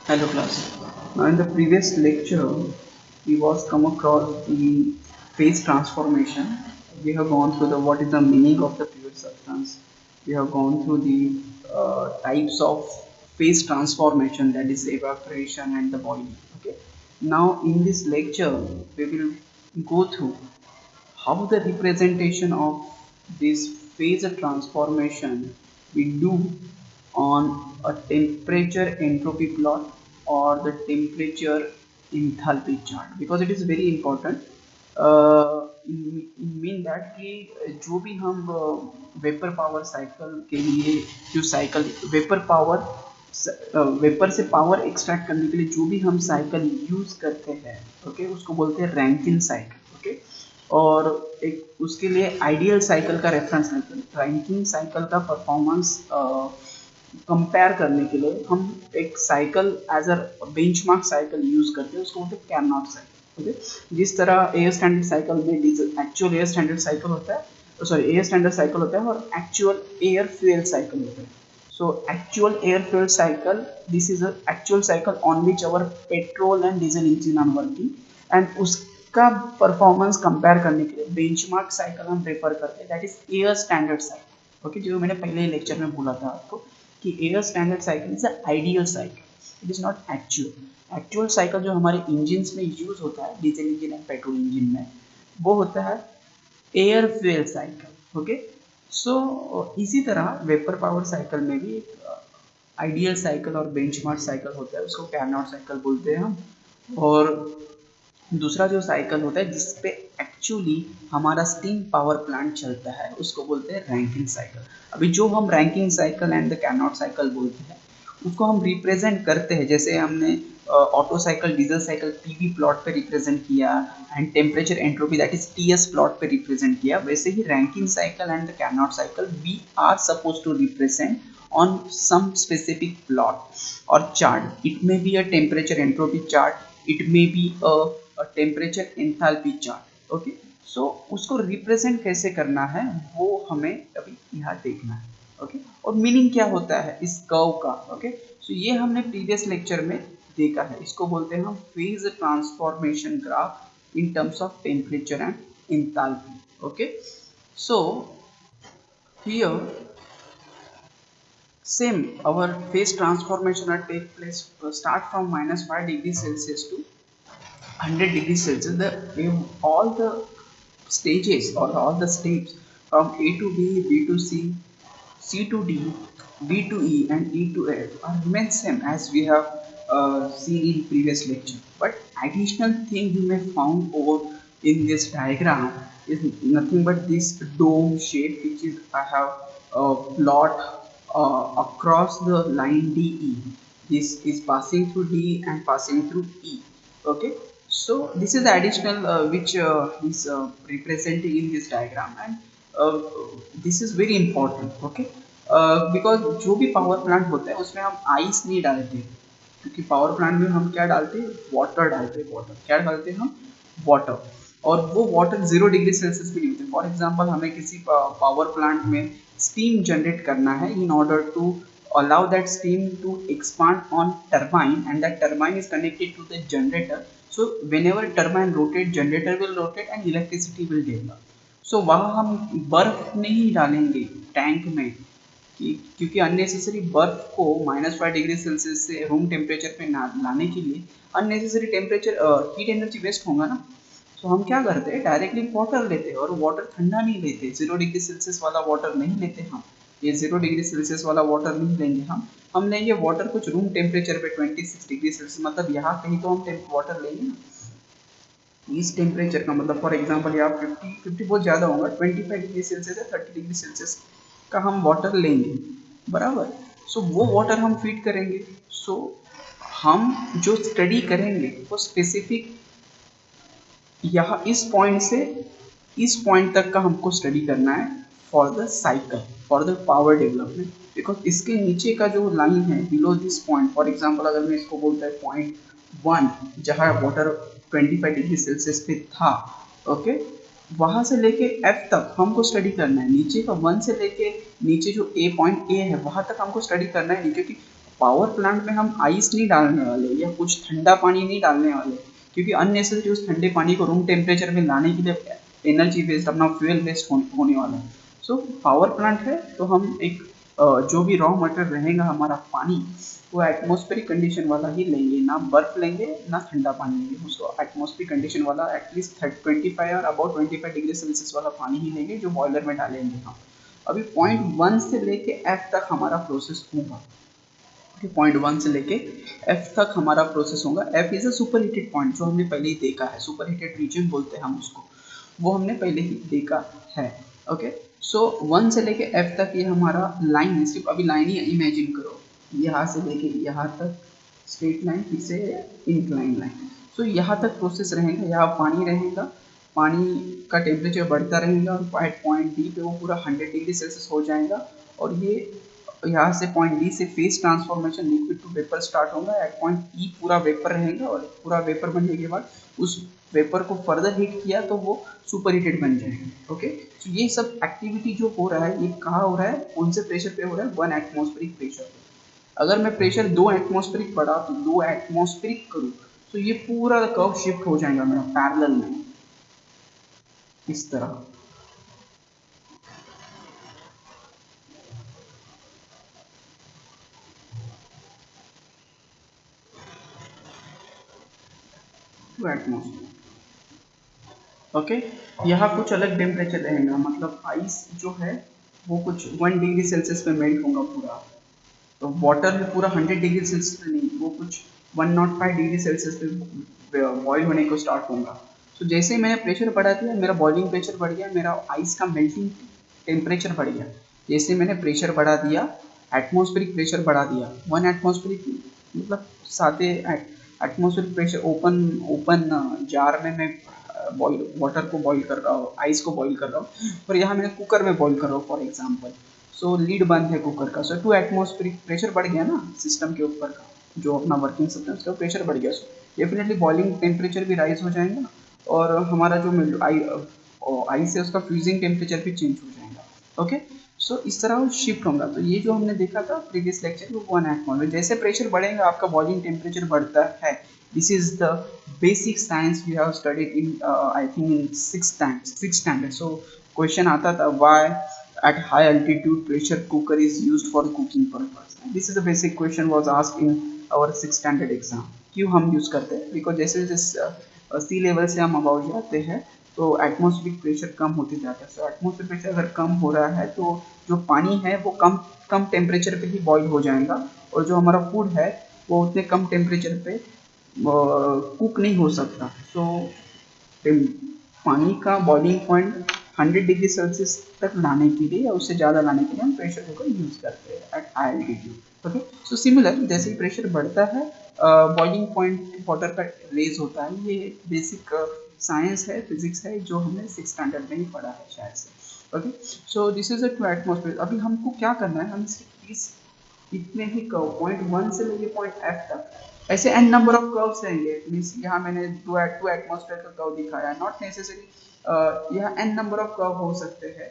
Hello class. Now in the previous lecture we was come across the phase transformation. We have gone through the what is the meaning of the fluid substance. We have gone through the types of phase transformation, that is evaporation and the boiling. Okay. Now in this lecture we will go through how the representation of this phase transformation we do on a temperature entropy plot or the temperature enthalpy chart, because it is very important. Mean that कि जो भी हम vapour power cycle के लिए जो cycle vapour से power extract करने के लिए जो भी हम साइकिल यूज करते हैं, ओके, उसको बोलते हैं रैंकिन साइकिल. ओके. और एक उसके लिए आइडियल साइकिल का रेफरेंस लेते हैं. रैंकिन साइकिल का परफॉर्मेंस कंपेयर करने के लिए हम एक cycle as a benchmark cycle use करते हैं, उसको बोलते हैं कैरनॉट साइकिल. ओके. जिस तरह एयर स्टैंडर्ड साइकिल में diesel actual air standard cycle होता है, सॉरी एयर स्टैंडर्ड साइकिल होता है और एक्चुअल एयर फ्यूल साइकिल होता है. So actual air fuel cycle, this is a actual cycle on which our petrol and diesel engine are working, and उसका performance compare करने के लिए बेंचमार्क साइकिल हम प्रेफर करते हैं, that is air standard cycle. Okay. जो मैंने पहले ही लेक्चर में बोला था आपको कि air standard cycle is a ideal cycle, it is not actual. Actual cycle जो हमारे इंजिन में यूज होता है, diesel engine and petrol engine में, वो होता है एयर फ्यूल साइकिल. ओके. सो इसी तरह वेपर पावर साइकिल में भी आइडियल साइकिल और बेंचमार्क साइकिल होता है, उसको कैरनॉट साइकिल बोलते हैं हम. और दूसरा जो साइकिल होता है जिसपे एक्चुअली हमारा स्टीम पावर प्लांट चलता है, उसको बोलते हैं रैंकिन साइकिल. अभी जो हम Rankine cycle and the Carnot cycle बोलते हैं उसको हम रिप्रेजेंट करते हैं, जैसे हमने auto cycle diesel cycle PV plot पे रिप्रेजेंट किया and temperature entropy that is TS plot पे रिप्रेजेंट किया, वैसे ही Rankine cycle and the Carnot cycle we are suppose to represent on some specific plot or chart. It may be a temperature entropy chart, it may be a temperature enthalpy chart. Okay. So उसको represent कैसे करना है वो हमें अभी यहाँ देखना है. ओके. और मीनिंग क्या होता है इस कर्व का. ओके. सो ये हमने प्रीवियस लेक्चर में देखा है. इसको बोलते हैं हम phase transformation graph in terms of temperature and enthalpy. Okay. So here same, our phase transformation will take place start from -5 degrees Celsius to 100 degrees Celsius. All the stages or all the steps from A to B, B to C, C to D, D to E and E to F are remain same as we have seen in previous lecture. But additional thing you may found over in this diagram is nothing but this dome shape which is I have plot across the line DE. This is passing through D and passing through E. Okay. So this is the additional which is representing in this diagram, and this is very important. Okay. Because जो भी power plant होता है उसमें हम ice नहीं डालते, क्योंकि power plant में हम क्या डालते हैं, वाटर डालते हैं. वाटर क्या डालते हैं हम, वाटर. और वो वाटर 0 डिग्री सेल्सियस पे नहीं होते. फॉर एग्जांपल हमें किसी पावर प्लांट में स्टीम जनरेट करना है, in order to allow that steam to expand on turbine, and that turbine is connected to the generator. So whenever turbine rotate, generator will rotate and electricity will develop. So वहाँ हम बर्फ नहीं डालेंगे tank में, क्योंकि unnecessary बर्फ को -5 degree Celsius से रूम टेम्परेचर पे लाने के लिए unnecessary temperature heat energy waste होगा ना. तो हम क्या करते हैं, डायरेक्टली वाटर लेते हैं, और वाटर ठंडा नहीं लेते, 0 डिग्री सेल्सियस वाला वाटर नहीं लेते हम. ये 0 डिग्री सेल्सियस वाला वाटर नहीं लेंगे हम लेंगे वाटर कुछ रूम टेम्परेचर पे 26 डिग्री सेल्सियस, मतलब यहाँ कहीं तो हम वाटर लेंगे ना. इस टेम्परेचर का मतलब फॉर एग्जांपल यहाँ 50 बहुत ज़्यादा होगा, 25 डिग्री सेल्सियस या 30 डिग्री सेल्सियस का हम वाटर लेंगे, बराबर. सो वो वाटर हम फीड करेंगे. सो हम जो स्टडी करेंगे वो स्पेसिफिक यहाँ इस पॉइंट से इस पॉइंट तक का हमको स्टडी करना है for the cycle, for the power development. Because इसके नीचे का जो लाइन है below this point, for example अगर मैं इसको बोलता है पॉइंट 1 जहाँ वाटर 25 डिग्री सेल्सियस पे था, ओके, वहाँ से लेके F तक हमको स्टडी करना है. नीचे का 1 से लेके नीचे जो पॉइंट A है वहाँ तक हमको स्टडी करना है, क्योंकि पावर प्लांट में हम आइस नहीं डालने वाले या कुछ ठंडा पानी नहीं डालने वाले, क्योंकि अननेसेसरी उस ठंडे पानी को रूम टेम्परेचर में लाने के लिए एनर्जी वेस्ट, अपना फ्यूल वेस्ट होने वाला है। सो पावर प्लांट है तो हम एक जो भी रॉ मटेरियल रहेगा हमारा पानी, वो एटमॉस्फेरिक कंडीशन वाला ही लेंगे, ना बर्फ लेंगे ना ठंडा पानी लेंगे, उसको एटमॉस्फेरिक कंडीशन वाला एटलीस्ट 25 और अबाउट 25 डिग्री सेल्सियस वाला पानी ही लेंगे जो बॉयलर में डालेंगे हम। अभी पॉइंट 1 से लेके एफ तक हमारा प्रोसेस होगा। पॉइंट 1 से लेके एफ तक हमारा प्रोसेस होगा। F is a super heated point, जो हमने पहले ही देखा है, सुपर हीटेड रीजन बोलते हैं हम उसको, वो हमने पहले ही देखा है। ओके, सो 1 से लेके एफ तक ये हमारा लाइन है, सिर्फ अभी लाइन ही इमेजिन करो, यहाँ से लेके यहाँ तक स्ट्रेट लाइन, फिर से इंक्लाइन लाइन। सो यहाँ तक प्रोसेस रहेगा, यहाँ पानी रहेगा, पानी का टेम्परेचर बढ़ता रहेगा और एट पॉइंट डी पे वो पूरा 100 डिग्री सेल्सियस हो जाएगा। और ये यहाँ से पॉइंट डी से phase transformation liquid to vapour start होगा। एट पॉइंट ई पूरा वेपर रहेगा और पूरा वेपर बनने के बाद उस वेपर को फर्दर हीट किया तो वो सुपर हीटेड बन जाएगा। ओके, तो ये सब एक्टिविटी जो हो रहा है ये कहाँ हो रहा है, कौन से प्रेशर पे हो रहा है, 1 एटमॉस्फेरिक प्रेशर पे। अगर मैं प्रेशर 2 एटमॉस्फेरिक बढ़ा तो 2 एटमॉस्फेरिक करूँ तो ये पूरा कर्व शिफ्ट हो जाएगा मेरा पैरेलल में, इस तरह। एटमॉस्फेयर ओके, यहाँ कुछ अलग टेम्परेचर रहेगा, मतलब आइस जो है वो कुछ 1 डिग्री सेल्सियस पे मेल्ट होगा पूरा, तो वाटर में पूरा 100 डिग्री सेल्सियस पे नहीं, वो कुछ 105 डिग्री सेल्सियस पे बॉईल होने को स्टार्ट होगा। तो जैसे ही मैंने प्रेशर बढ़ा दिया, मेरा बॉइलिंग प्रेशर बढ़ गया, मेरा आइस का मेल्टिंग टेम्परेचर बढ़ गया। जैसे मैंने प्रेशर बढ़ा दिया, एटमॉस्फेरिक प्रेशर बढ़ा दिया, 1 एटमॉस्फेरिक मतलब साथे एटमॉस्फेरिक प्रेशर, ओपन जार में मैं बॉइल वाटर को बॉईल कर रहा हूँ, आइस को बॉईल कर रहा हूँ, और यहाँ मैंने कुकर में बॉईल कर रहा हूँ फॉर एग्जांपल। सो लीड बंद है कुकर का, सो 2 एटमॉस्फेरिक प्रेशर बढ़ गया ना सिस्टम के ऊपर का, जो अपना वर्किंग सिस्टम उसका प्रेशर बढ़ गया, सो डेफिनेटली बॉइलिंग टेम्परेचर भी राइज हो जाएगा और हमारा जो आइस है उसका फ्रीजिंग टेम्परेचर भी चेंज हो जाएगा। ओके, सो इस तरह वो शिफ्ट होगा। तो ये जो हमने देखा था प्रीवियस लेक्चर में, 1 एटमॉस्फेयर, जैसे प्रेशर बढ़ेगा आपका बॉइलिंग टेम्परेचर बढ़ता है। This is the basic science we have studied in I think in 6th standard. So question आता था why at high altitude pressure cooker is used for cooking purpose. This is the basic question was asked in our 6th standard exam. क्यों हम use करते हैं? Because जैसे जैसे सी level से हम अबाउट जाते हैं तो एटमॉस्फेरिक प्रेशर कम होते जाता है। सो एटमॉस्फेरिक प्रेशर अगर कम हो रहा है तो जो पानी है वो कम टेम्परेचर पे ही बॉईल हो जाएगा, और जो हमारा फूड है वो उतने कम टेम्परेचर पे कुक नहीं हो सकता। सो पानी का बॉइलिंग पॉइंट 100 डिग्री सेल्सियस तक लाने के लिए या उससे ज़्यादा लाने के लिए हम प्रेशर कुकर यूज करते हैं at high altitude. Okay, so similar जैसे ही प्रेशर बढ़ता है बॉइलिंग पॉइंट वाटर का रेज होता है। ये बेसिक साइंस है, फिजिक्स है, जो हमने 6th स्टैंडर्ड में ही पढ़ा है शायद से। Okay, so this is a 2 atmosphere. अभी हमको क्या करना है, हम इस इतने ही कर्व पॉइंट 1 से लेके पॉइंट एफ तक ऐसे n नंबर ऑफ कर्व्स रहेंगे। मींस यहाँ मैंने 2 एटमॉस्फेयर का कर्व दिखाया, नॉट नेसेसरी यहाँ n नंबर ऑफ कर्व हो सकते हैं।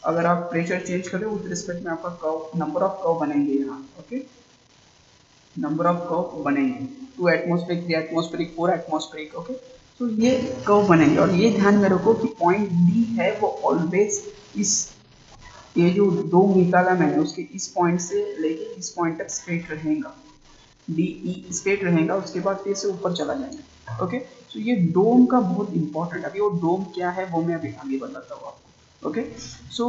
अगर आप प्रेशर चेंज करें उस रिस्पेक्ट में आपका कर्व, नंबर ऑफ कर्व बनेंगे यहाँ। ओके, नंबर ऑफ कर्व बनेंगे, 2 एटमॉस्फेरिक, 3 एटमॉस्फेरिक, 4 एटमॉस्फेरिक। ओके, तो ये कर्व बनेंगे, और ये ध्यान में रखो कि पॉइंट डी है वो ऑलवेज इस, ये जो 2 निकाला मैंने उसके इस पॉइंट से लेके इस पॉइंट तक स्ट्रेट रहेगा, डी ई स्ट्रेट रहेगा, उसके बाद फिर से ऊपर चला जाएगा। ओके, तो ये डोम का बहुत इंपॉर्टेंट, अभी वो डोम क्या है वो मैं अभी आगे बताता हूँ आपको। ओके, सो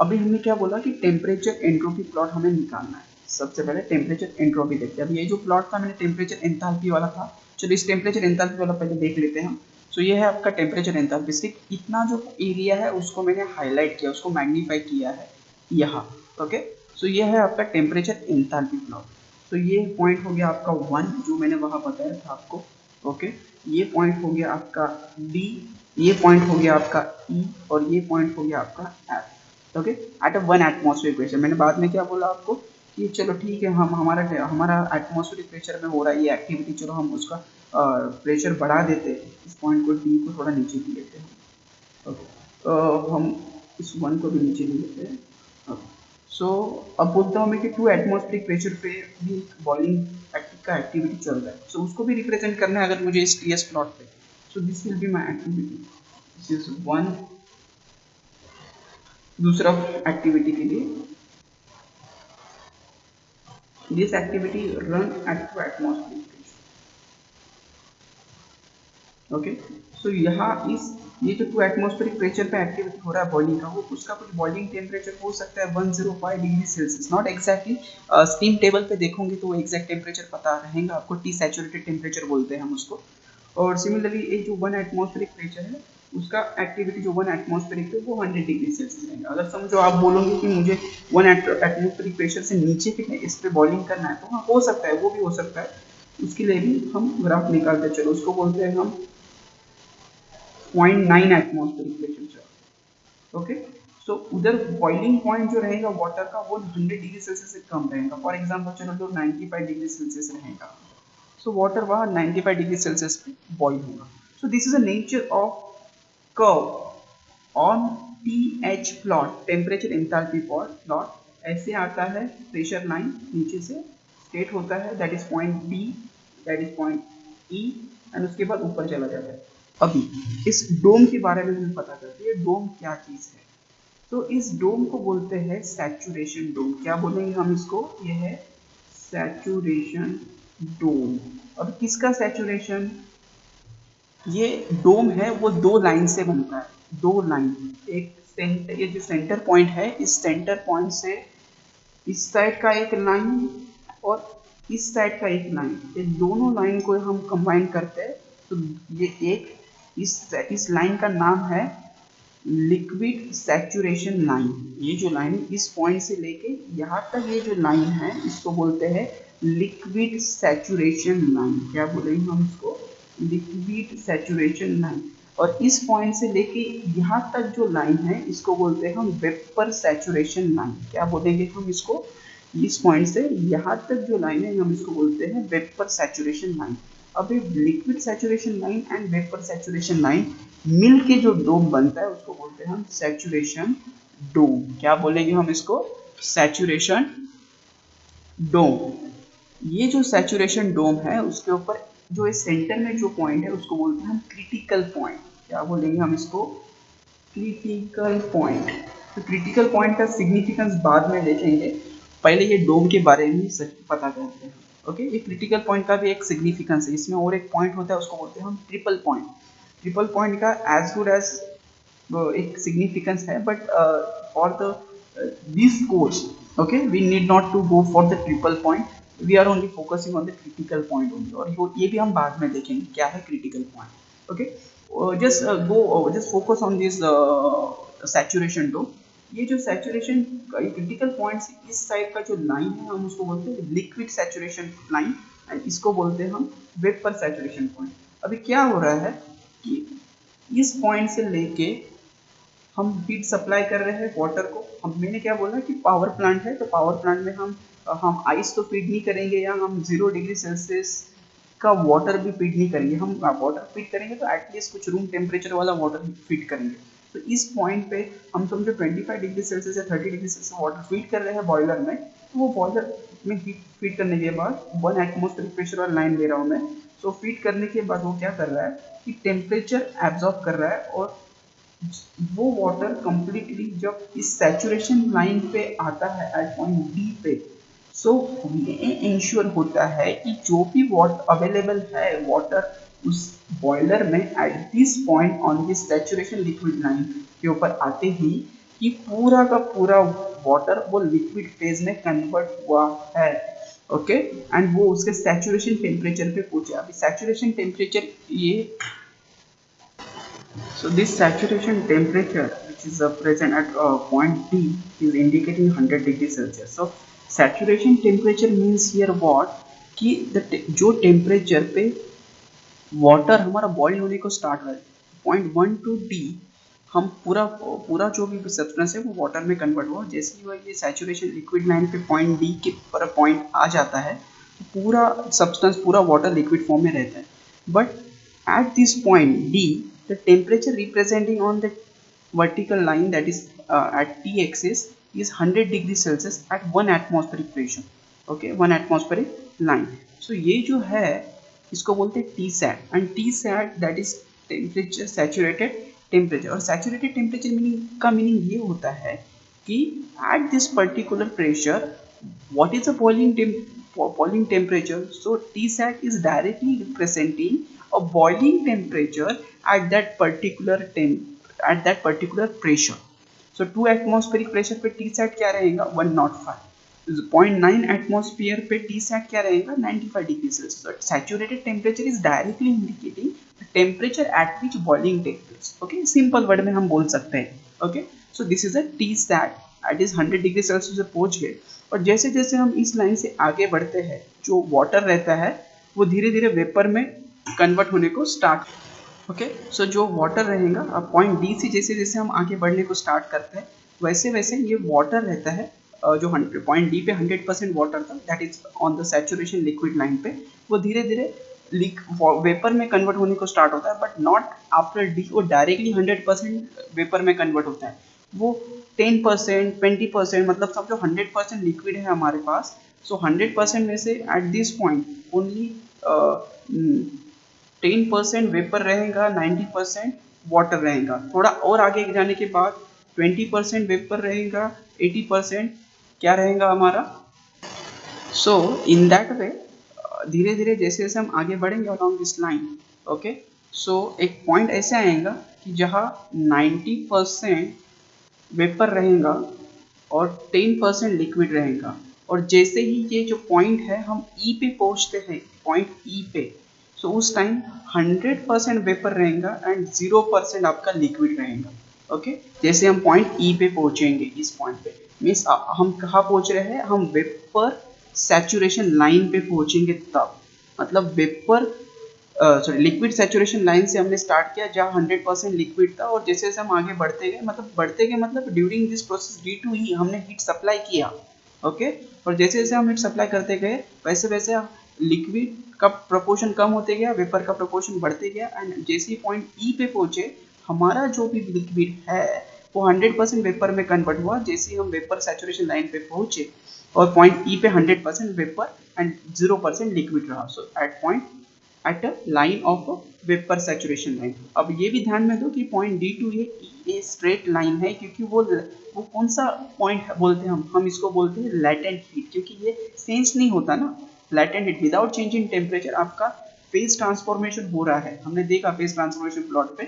अभी हमने क्या बोला कि टेम्परेचर एंट्रोपी प्लॉट हमें निकालना है। सबसे पहले टेम्परेचर एंट्रोपी देखते हैं। अभी ये जो प्लॉट था मैंने टेम्परेचर एंथैल्पी वाला था, चलो इस टेम्परेचर एंथैल्पी वाला पहले देख लेते हैं हम। सो ये है आपका टेम्परेचर एंथैल्पी, सिर्फ इतना जो एरिया है उसको मैंने हाईलाइट किया, उसको मैग्नीफाई किया है यहाँ। ओके, सो ये है आपका टेम्परेचर एंथैल्पी प्लॉट। तो ये पॉइंट हो गया आपका 1 जो मैंने वहाँ बताया था आपको। ओके, ये पॉइंट हो गया आपका D, ये पॉइंट हो गया आपका E, और ये पॉइंट हो गया आपका F। Okay, at a 1 atmospheric pressure. मैंने बाद में क्या बोला आपको कि चलो ठीक है, हम हमारा एटमॉस्फेरिक प्रेशर में हो रहा है ये एक्टिविटी, चलो हम उसका प्रेशर बढ़ा देते हैं, इस पॉइंट को D को थोड़ा नीचे भी लेते हैं। ओके, हम इस 1 को भी नीचे ले लेते हैं। ओके, सो अब बोलता हूँ मैं कि 2 एटमॉस्फेरिक प्रेशर पे भी बॉइलिंग का एक्टिविटी चल रहा है, सो उसको भी रिप्रेजेंट करना है अगर मुझे इस टीएस प्लॉट पे। So this will be my activity, this is one. दूसरा एक्टिविटी के लिए this activity run at 2 atmospheric pressure. Okay, so यहाँ इस ये जो 2 एटमॉस्फेरिक प्रेशर पे एक्टिविटी हो रहा है बॉइलिंग का, वो उसका कुछ बॉइलिंग टेम्परेचर हो सकता है 105 degree Celsius, not exactly. Steam table पे देखोगे तो एग्जैक्ट टेम्परेचर पता रहेगा आपको, टी सैचुरेटेड टेम्परेचर बोलते हैं हम उसको। और सिमिलरली ये जो 1 एटमॉस्फेरिक प्रेशर है उसका एक्टिविटी जो 1 एटमॉस्फेरिक है वो 100 डिग्री सेल्सियस रहेगा। अगर समझो आप बोलोगे कि मुझे 1 एटमॉस्फेरिक प्रेशर से नीचे के इस पे बॉइलिंग करना है, तो हाँ हो सकता है, वो भी हो सकता है। उसके लिए भी हम ग्राफ निकालते चलो, उसको बोलते हैं हम 0.9 एटमॉस्फेरिक प्रेशर। ओके, सो उधर बॉइलिंग पॉइंट जो रहेगा वाटर का वो 100 डिग्री सेल्सियस से कम रहेगा। फॉर एग्जांपल चलो तो 95 डिग्री सेल्सियस रहेगा, सो वाटर वहाँ 95 डिग्री सेल्सियस पे बॉइल होगा। So this is a nature of curve on TH plot, temperature enthalpy plot. ऐसे आता है प्रेशर लाइन, नीचे से स्टेट होता है that is point B, that is point E, and उसके बाद ऊपर चला जाता है। अभी इस डोम के बारे में हमें पता करते हैं, डोम क्या चीज है। तो इस डोम को बोलते हैं सैचुरेशन डोम। क्या बोलेंगे हम इसको, ये है सैचुरेशन डोम। अब किसका सैचुरेशन, ये डोम है वो 2 लाइन से बनता है, 2 लाइन। एक सेंटर, ये जो सेंटर पॉइंट है, इस सेंटर पॉइंट से इस साइड का एक लाइन और इस साइड का एक लाइन, ये दोनों लाइन को हम कंबाइन करते हैं तो ये एक इस लाइन का नाम है लिक्विड सैचुरेशन लाइन। ये जो लाइन इस पॉइंट से लेके यहाँ तक ये जो लाइन है इसको बोलते हैं लिक्विड सैचुरेशन लाइन। क्या बोलेंगे हम इसको, लिक्विड सैचुरेशन लाइन। और इस पॉइंट से लेके यहाँ तक जो लाइन है इसको बोलते हैं हम वेपर सैचुरेशन लाइन। क्या बोलेंगे हम इसको, इस पॉइंट से यहाँ तक जो लाइन है हम इसको बोलते हैं वेपर सैचुरेशन लाइन। अब ये liquid saturation line and vapour saturation line मिल के जो डोम बनता है उसको बोलते हैं हम सैचुरेशन डोम। क्या बोलेंगे हम इसको, सैचुरेशन डोम। ये जो सैचुरेशन डोम है उसके ऊपर जो इस सेंटर में जो पॉइंट है उसको बोलते हैं हम क्रिटिकल पॉइंट। क्या बोलेंगे हम इसको, क्रिटिकल पॉइंट। तो क्रिटिकल पॉइंट का सिग्निफिकेंस बाद में देखेंगे, पहले ये डोम के बारे में पता करते हैं। ओके, ये क्रिटिकल पॉइंट का भी एक सिग्निफिकेंस है, इसमें और एक पॉइंट होता है उसको बोलते हैं हम ट्रिपल पॉइंट। ट्रिपल पॉइंट का एज गुड एज एक सिग्निफिकेंस है, but for the this course okay we need not to go for the triple point, we are only focusing on the critical point only. और ये भी हम बाद में देखेंगे क्या है critical point. Okay, just focus on this saturation dome। ये जो सैचुरेशन क्रिटिकल पॉइंट से इस साइड का जो लाइन है हम उसको बोलते हैं लिक्विड सैचुरेशन लाइन, एंड इसको बोलते हैं हम वेपर सैचुरेशन पॉइंट। अभी क्या हो रहा है कि इस पॉइंट से लेके हम हीट सप्लाई कर रहे हैं वाटर को। मैंने क्या बोला कि पावर प्लांट है, तो पावर प्लांट में हम आइस तो फीड नहीं करेंगे, या हम 0 डिग्री सेल्सियस का वाटर भी फीड नहीं करेंगे। हम वाटर फीड करेंगे तो एटलीस्ट कुछ रूम टेम्परेचर वाला वाटर फीड करेंगे। तो इस पॉइंट पे हम समझो 25 डिग्री सेल्सियस या 30 डिग्री सेल्सियस वाटर फीड कर रहे हैं बॉयलर में। तो वो बॉयलर में हीट फीड करने के बाद 1 एटमॉस्फेरिक प्रेशर वाला लाइन ले रहा हूँ मैं। सो फीड करने के बाद वो क्या कर रहा है कि टेम्परेचर एब्जॉर्ब कर रहा है, और वो वाटर कंप्लीटली जब इस सैचुरेशन लाइन पे आता है एट पॉइंट डी पे, सो ये इंश्योर होता है कि जो भी वाटर अवेलेबल है वाटर उस बॉयलर में at this point on this saturation liquid line के ऊपर आते ही कि पूरा का पूरा वाटर वो लिक्विड फेज में कन्वर्ट हुआ है। ओके, एंड वो उसके सैचुरेशन टेम्परेचर पे पहुंचे। अभी सैचुरेशन टेम्परेचर ये, so this saturation temperature which is present at point D is indicating 100 degree Celsius. So saturation temperature means here what कि जो टेम्परेचर पे वाटर हमारा बॉइल होने को स्टार्ट हो रहा है, पॉइंट 1 to D हम पूरा जो भी सब्सटेंस है वो वाटर में कन्वर्ट हुआ। जैसे ही ये सैचुरेशन लिक्विड लाइन पे पॉइंट डी के पर पॉइंट आ जाता है तो पूरा सब्सटेंस पूरा वाटर लिक्विड फॉर्म में रहता है। But at this point D, the temperature representing on the vertical line that is at T axis is 100 degree Celsius at 1 atmospheric pressure. Okay, 1 atmospheric line. So ये जो है इसको बोलते हैं Tsat and Tsat that is temperature saturated temperature. और saturated temperature meaning का meaning ये होता है कि at this particular pressure what is the boiling temperature. So Tsat is directly representing a boiling temperature at that particular pressure. So 2 atmospheric pressure पे Tsat क्या रहेगा 105. 0.9 atmosphere पे Tsat क्या रहेगा 95 degree Celsius. Saturated temperature is directly indicating temperature at which boiling take place. Okay, simple word में हम बोल सकते हैं. Okay, so this is a Tsat at is 100 degree Celsius से पहुंच गए. और जैसे जैसे हम इस लाइन से आगे बढ़ते हैं जो वाटर रहता है वो धीरे धीरे वेपर में कन्वर्ट होने को स्टार्ट. ओके, सो जो वाटर रहेगा अब पॉइंट डी से जैसे जैसे हम आगे बढ़ने को स्टार्ट करते हैं वैसे वैसे ये वाटर रहता है जो पॉइंट डी पे 100% वाटर था that is on the saturation liquid line पे वो धीरे धीरे वेपर में कन्वर्ट होने को स्टार्ट होता है. बट नॉट आफ्टर डी वो डायरेक्टली 100% वेपर में कन्वर्ट होता है. वो 10% 20% मतलब समझो 100% लिक्विड है हमारे पास. सो 100% में से at this point only 10% vapour रहेगा, 90% वाटर रहेगा. थोड़ा और आगे जाने के बाद 20% वेपर रहेगा, 80% क्या रहेगा हमारा. सो इन दैट वे धीरे धीरे जैसे जैसे हम आगे बढ़ेंगे अलॉन्ग दिस लाइन. ओके, सो एक पॉइंट ऐसे आएगा कि जहाँ 90% वेपर रहेगा और 10% लिक्विड रहेगा. और जैसे ही ये जो पॉइंट है हम ई पे पहुँचते हैं पॉइंट ई पे, सो उस टाइम 100% वेपर रहेगा एंड 0% आपका लिक्विड रहेगा. ओके, जैसे हम पॉइंट ई पे पहुंचेंगे इस पॉइंट पे मीन्स हम कहाँ पहुंच रहे हैं हम वेपर सैचुरेशन लाइन पे पहुंचेंगे तब. मतलब वेपर लिक्विड सैचुरेशन लाइन से हमने स्टार्ट किया जहाँ 100% लिक्विड था और जैसे जैसे हम आगे बढ़ते गए मतलब ड्यूरिंग दिस प्रोसेस D2E हमने हीट सप्लाई किया. ओके, और जैसे जैसे हम हीट सप्लाई करते गए वैसे वैसे लिक्विड का प्रोपोर्शन कम होते गया, वेपर का प्रोपोर्शन बढ़ते गया एंड जैसे ही पॉइंट ई पे पहुंचे हमारा जो भी लिक्विड है वो 100% वेपर में कन्वर्ट हुआ. जैसे ही हम वेपर सैचुरेशन लाइन पे पहुंचे और पॉइंट ई पे 100% वेपर एंड 0% लिक्विड रहा. So at point at a line of vapour saturation line. अब ये भी ध्यान में दो कि पॉइंट D2 ये स्ट्रेट लाइन है क्योंकि वो कौन सा पॉइंट बोलते हैं हम इसको बोलते हैं लैटेंट हीट क्योंकि ये सेंस नहीं होता ना. Latent heat without changing temperature आपका फेज ट्रांसफॉर्मेशन हो रहा है. हमने देखा फेज ट्रांसफॉर्मेशन प्लॉट पे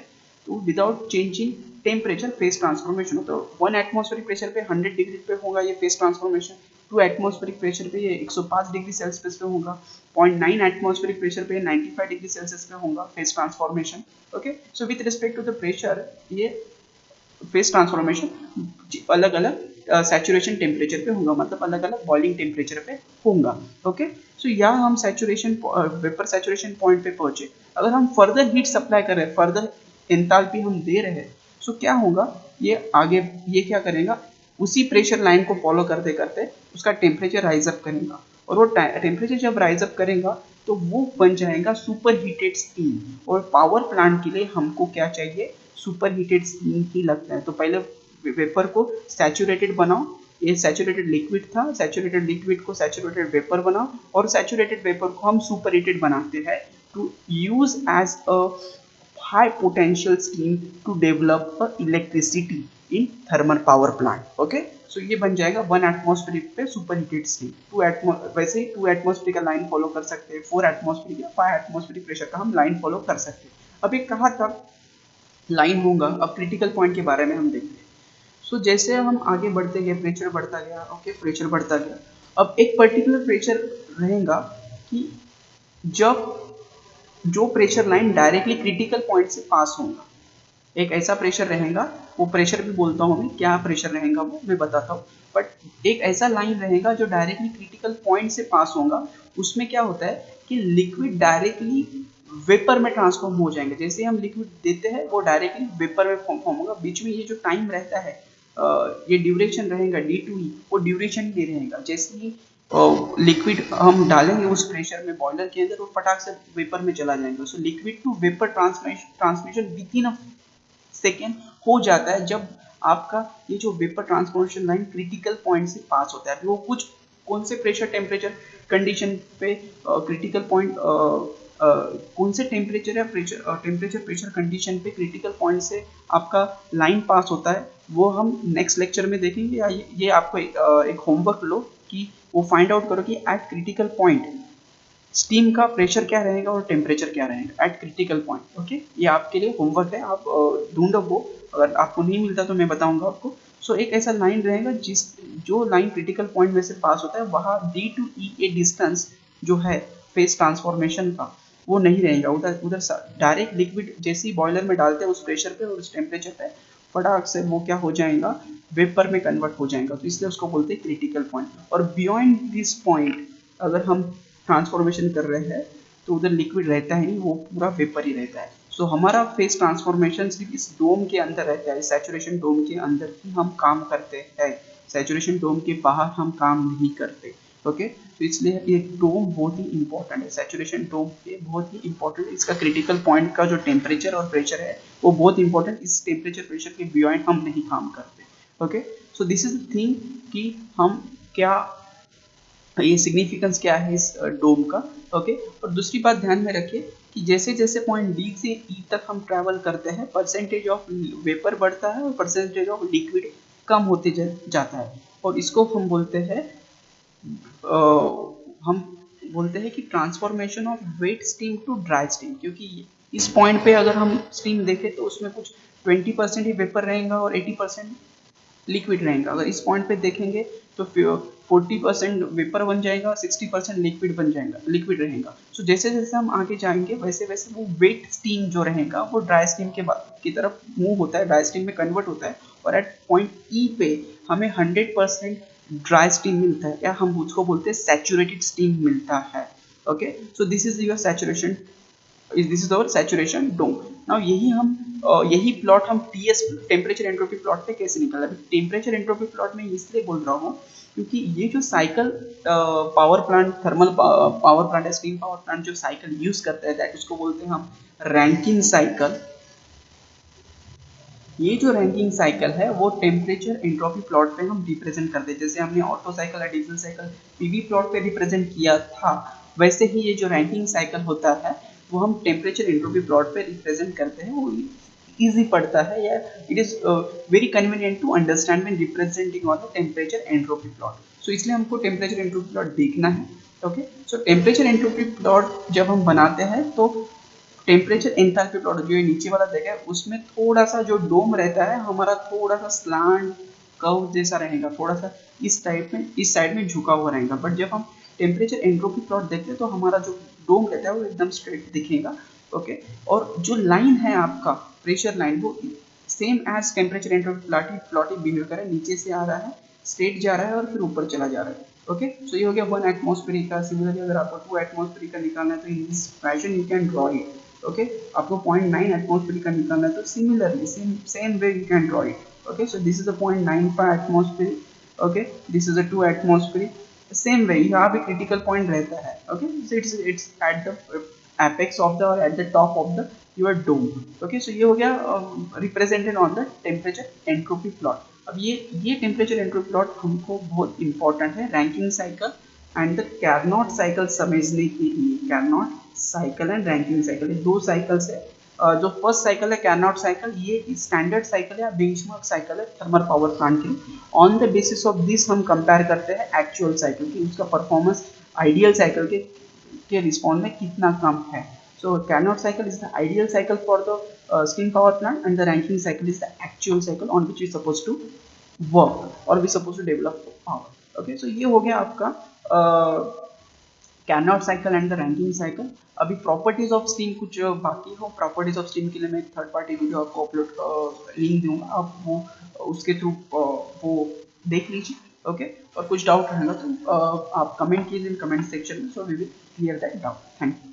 तो without changing temperature phase transformation होता है. 1 एटमॉस्फेरिक प्रेशर पे 100 डिग्री पे होगा ये फेज ट्रांसफॉर्मेशन. 2 एटमॉस्फेरिक प्रेशर पे ये 105 डिग्री सेल्सियस पे होगा. 0.9 एटमॉस्फेरिक प्रेशर पे 95 डिग्री सेल्सियस पे होगा phase transformation. Okay, so with respect to the pressure ये फेज ट्रांसफॉर्मेशन अलग अलग सैचुरेशन टेम्परेचर पे होगा मतलब अलग अलग बॉइलिंग टेम्परेचर पे होगा. ओके, सो यहाँ हम सैचुरेशन वेपर सैचुरेशन पॉइंट पे पहुंचे. अगर हम फर्दर हीट सप्लाई कर रहे हैं फर्दर एंथैल्पी हम दे रहे हैं सो क्या होगा ये आगे ये क्या करेगा उसी प्रेशर लाइन को फॉलो करते करते उसका टेम्परेचर राइज अप करेगा. और वो टेम्परेचर जब राइज अप करेगा तो वो बन जाएगा सुपर हीटेड स्टीम. और पावर प्लांट के लिए हमको क्या चाहिए सुपर हीटेड स्टीम ही लगता है. तो पहले वेपर को सैचुरेटेड बनाओ. ये सैचुरेटेड लिक्विड था, सैचुरेटेड लिक्विड को सैचुरेटेड वेपर बनाओ और सैचुरेटेड वेपर को हम सुपर हीटेड बनाते हैं to use as a high potential steam to develop electricity in thermal power plant. Okay, so ये बन जाएगा 1 एटमॉस्फेरिक पे सुपर हीटेड स्टीम. वैसे ही 2 एटमॉस्फेरिक का लाइन फॉलो कर सकते हैं, 4 एटमॉस्फेरिक या 5 एटमॉस्फेरिक प्रेशर का हम लाइन फॉलो कर सकते हैं. अब ये कहाँ तक लाइन होगा अब क्रिटिकल पॉइंट के बारे में हम देखते हैं. सो जैसे हम आगे बढ़ते गए प्रेशर बढ़ता गया. ओके, प्रेशर बढ़ता गया. अब एक पर्टिकुलर प्रेशर रहेगा कि जब जो pressure line directly critical point से पास होगा एक ऐसा प्रेशर रहेगा. वो प्रेशर भी बोलता हूँ मैं क्या प्रेशर रहेगा वो मैं बताता हूँ. बट एक ऐसा लाइन रहेगा जो डायरेक्टली क्रिटिकल पॉइंट से पास होगा. उसमें क्या होता है कि लिक्विड डायरेक्टली वेपर में ट्रांसफॉर्म हो जाएंगे. जैसे हम लिक्विड देते हैं वो डायरेक्टली वेपर में फॉर्म होगा. बीच में ये जो टाइम रहता है ये ड्यूरेशन रहेगा D2E वो ड्यूरेशन भी रहेगा. जैसे ही लिक्विड हम डालेंगे उस प्रेशर में बॉयलर के अंदर और फटाक से वेपर में चला जाएगा. So liquid to vapour transmission within a second हो जाता है जब आपका ये जो vapour transformation line critical point से पास होता है। अभी वो कुछ कौन से प्रेशर टेम्परेचर कंडीशन पे क्रिटिकल पॉइंट कौन से टेम्परेचर या प्रेशर कंडीशन पे क्रिटिकल पॉइंट से आपका लाइन पास होता है, वो हम नेक्स्ट लेक्चर में देखेंगे। या ये आपको एक होमवर्क लो कि वो फाइंड आउट करो कि एट क्रिटिकल पॉइंट स्टीम का प्रेशर क्या रहेगा और टेम्परेचर क्या रहेगा एट क्रिटिकल पॉइंट। ओके, ये आपके लिए होमवर्क है, आप ढूंढो वो, अगर आपको नहीं मिलता तो मैं बताऊंगा आपको। सो एक ऐसा लाइन रहेगा जो लाइन क्रिटिकल पॉइंट में से पास होता है, वहाँ D to E a distance जो है फेस ट्रांसफॉर्मेशन का वो नहीं रहेगा। उधर डायरेक्ट लिक्विड जैसे ही बॉयलर में डालते हैं उस प्रेशर पे और उस टेम्परेचर पे फटाक से वो क्या हो जाएगा, वेपर में कन्वर्ट हो जाएगा। तो इसलिए उसको बोलते हैं क्रिटिकल पॉइंट। और बियॉन्ड दिस पॉइंट अगर हम ट्रांसफॉर्मेशन कर रहे हैं तो उधर लिक्विड रहता है नहीं, वो पूरा वेपर ही रहता है। सो हमारा फेस ट्रांसफॉर्मेशन सिर्फ इस डोम के अंदर रहता है, सैचुरेशन डोम के अंदर ही हम काम करते हैं, सैचुरेशन डोम के बाहर हम काम नहीं करते। ओके, तो इसलिए ये डोम बहुत ही इंपॉर्टेंट है, सैचुरेशन डोम ये बहुत ही इंपॉर्टेंट है। इसका क्रिटिकल पॉइंट का जो टेम्परेचर और प्रेशर है वो बहुत इंपॉर्टेंट, इस टेम्परेचर प्रेशर के बियॉन्ड हम नहीं काम करते। Okay, so this is the thing कि हम क्या, ये सिग्निफिकेंस क्या है इस डोम का। ओके, और दूसरी बात ध्यान में रखिए कि जैसे जैसे पॉइंट डी से ई तक हम ट्रैवल करते हैं, परसेंटेज ऑफ वेपर बढ़ता है और परसेंटेज ऑफ लिक्विड कम होते जाता है। और इसको हम बोलते हैं कि transformation of wet steam to dry steam. क्योंकि इस पॉइंट पे अगर हम स्टीम देखें तो उसमें कुछ 20% ही वेपर रहेगा और 80% लिक्विड रहेगा। अगर इस पॉइंट पे देखेंगे तो 40% वेपर बन जाएगा, 60% लिक्विड रहेगा। सो जैसे जैसे हम आगे जाएंगे वैसे वैसे वो वेट स्टीम जो रहेगा वो ड्राई स्टीम की तरफ मूव होता है, ड्राई स्टीम में कन्वर्ट होता है। और एट पॉइंट ई पे हमें 100% ड्राई स्टीम मिलता है, या हम उसको बोलते हैं सैचुरेटेड स्टीम मिलता है। Okay, so this is your saturation, this is our saturation dome. Now यही प्लॉट हम टीएस टेम्परेचर एंट्रोपी प्लॉट पे कैसे निकाला। टेम्परेचर एंट्रोपी प्लॉट में इसलिए बोल रहा हूँ क्योंकि ये जो cycle power plant, thermal power plant या स्टीम पावर प्लांट जो साइकिल यूज करता है दैट उसको बोलते हैं हम रैंकिन साइकिल। ये जो रैंकिंग साइकिल है वो टेम्परेचर एंट्रोपी प्लॉट पे हम रिप्रेजेंट करते हैं। जैसे हमने ऑटो साइकिल या डीजल साइकिल पीवी प्लॉट पे रिप्रेजेंट किया था, वैसे ही ये जो रैंकिंग साइकिल होता है वो हम टेम्परेचर एंट्रोपी प्लॉट पे रिप्रेजेंट करते हैं। वो इजी पड़ता है, या it is very convenient to understand when representing on the temperature entropy plot. So इसलिए हमको टेम्परेचर एंट्रोपी प्लॉट देखना है। Okay, so temperature entropy plot जब हम बनाते हैं तो टेम्परेचर एंथैल्पी प्लॉट जो ये नीचे वाला देखा है उसमें थोड़ा सा जो डोम रहता है हमारा थोड़ा सा स्लांट कर्व जैसा रहेगा, थोड़ा सा इस टाइप में, इस साइड में झुका हुआ रहेगा। बट जब हम टेम्परेचर एंट्रोपी प्लॉट देखते हैं तो हमारा जो डोम रहता है वो एकदम स्ट्रेट दिखेगा। ओके, और जो लाइन है आपका प्रेशर लाइन वो same as temperature entropy plot ही बिहेव कर रहा है, नीचे से आ रहा है, स्ट्रेट जा रहा है और फिर ऊपर चला जा रहा है। ओके, सो ये हो गया 1 एटमॉस्फेरिक का। सिमिलरली अगर आपको 2 एटमॉस्फेरिक का निकालना है तो in this fashion you can draw it. Okay, आपको 0.9 एटमॉस्फेरिक का निकालना है तो similarly same way you can draw it. Okay, so this is a 0.95 atmospheric. Okay, this is a 2 atmospheric, same way यहाँ पे क्रिटिकल पॉइंट रहता है। Okay, so it's at the apex of the or at the top of the your dome. Okay, so ये हो गया represented on the temperature entropy plot. अब ये temperature entropy plot हमको बहुत important है ranking cycle and the Carnot cycle समझने के लिए। Carnot cycle and ranking cycle, ये दो साइकिल्स है। जो फर्स्ट साइकिल है कैरनॉट साइकिल, ये स्टैंडर्ड साइकिल है, बेंचमार्क साइकिल है थर्मल पावर प्लांट की। On the basis of this हम कंपेयर करते हैं एक्चुअल साइकिल की, उसका परफॉर्मेंस आइडियल साइकिल के रिस्पॉन्स में कितना कम है। So Carnot cycle is the ideal cycle for the steam power plant, and the Rankine cycle is the actual cycle on which we supposed to work or we supposed to develop power. Okay, so ये हो गया आपका Carnot cycle and the Rankine cycle. अभी properties of steam कुछ बाकी हो, properties of steam के लिए मैं एक थर्ड पार्टी वीडियो आपको अपलोड लिंक दूंगा, आप वो उसके थ्रू वो देख लीजिए। ओके, और कुछ डाउट रहेगा तो आप कमेंट कीजिए कमेंट सेक्शन में, so we will clear that doubt. Thank you.